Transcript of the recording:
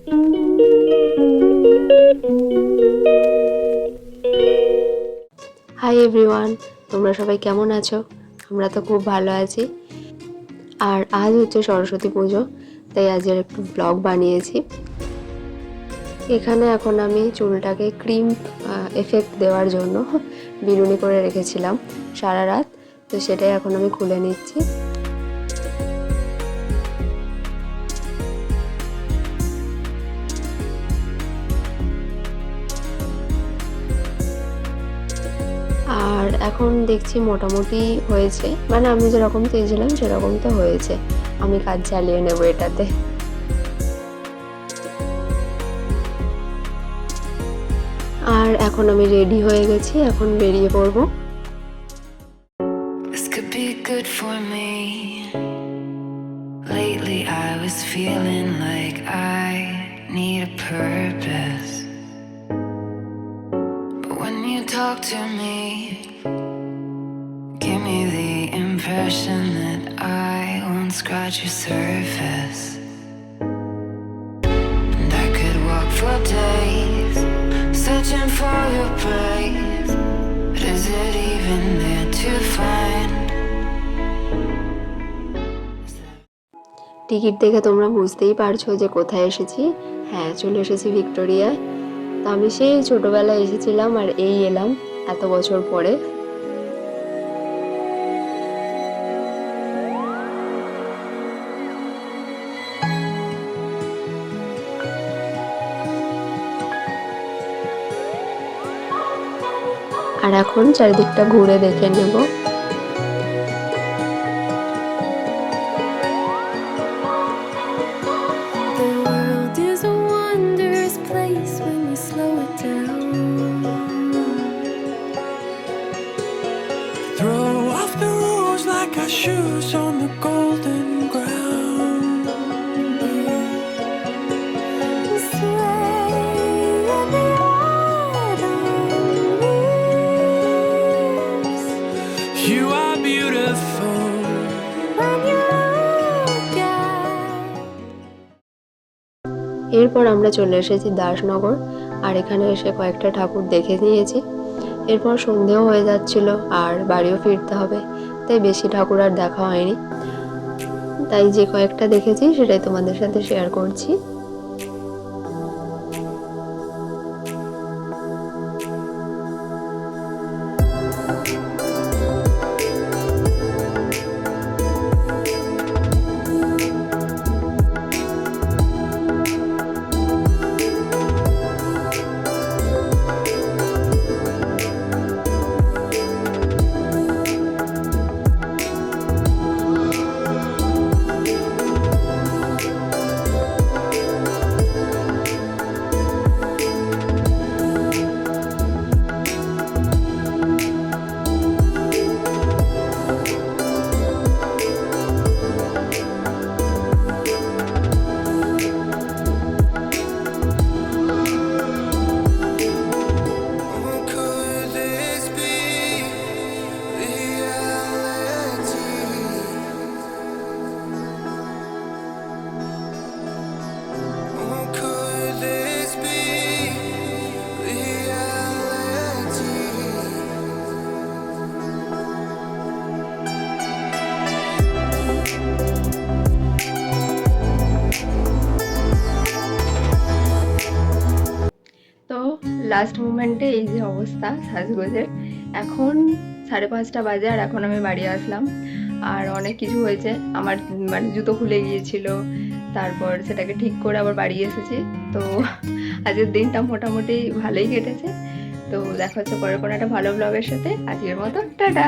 Hi everyone, তোমরা সবাই কেমন আছো? আমরা তো খুব ভালো আছি। আর আজ হচ্ছে সরস্বতী পুজো, তাই আজের একটু ব্লগ বানিয়েছি। এখানে এখন আমি চুলটাকে ক্রিম এফেক্ট দেওয়ার জন্য বিনুনি করে রেখেছিলাম সারা রাত, তো সেটাই এখন আমি খুলে নিচ্ছি। আর এখন দেখছি মোটামুটি হয়েছে, মানে আমি যেরকম চেয়েছিলাম সেরকম তো হয়েছে। আমি কাজ চালিয়ে নেব এটাতে। আর এখন আমি রেডি হয়ে গেছি, এখন বেরিয়ে পড়বো। This could be good for me. Lately I was feeling like I need a purpose, but when you talk to me, give me the impression that I won't scratch your surface. And I could walk for days searching for your praise, but is it even there to find? Ticket দেখে তোমরা বুঝতেই পারছো যে কোথায় এসেছি। হ্যাঁ, চলে এসেছি ভিক্টোরিয়ায়। তো আমি সেই ছোটবেলায় এসেছিলাম আর এই এলাম এত বছর পরে। আর এখন চারিদিকটা ঘুরে দেখে নেব। Shoes on the golden ground. Sway in the autumn leaves. You are beautiful when you look at. এরপর আমরা চলে এসেছি দাসনগর, আর এখানে এসে কয়েকটা ঠাকুর দেখে নিয়েছি। এরপর সন্ধেও হয়ে যাচ্ছিল আর বাড়িও ফিরতে হবে, তাই বেশি ঠাকুর আর দেখা হয়নি। তাই যে কয়েকটা দেখেছি সেটাই তোমাদের সাথে শেয়ার করছি। লাস্ট মোমেন্টে এই যে অবস্থা সাজগোজের। এখন 5:30 বাজে আর এখন আমি বাড়ি আসলাম। আর অনেক কিছু হয়েছে, আমার মানে জুতো খুলে গিয়েছিল, তারপর সেটাকে ঠিক করে আবার বাড়ি এসেছি। তো আজকের দিনটা মোটামুটি ভালোই কেটেছে। তো দেখা হচ্ছে পরে কোনো একটা ভালো ব্লগের সাথে। আজকের মতো টাটা।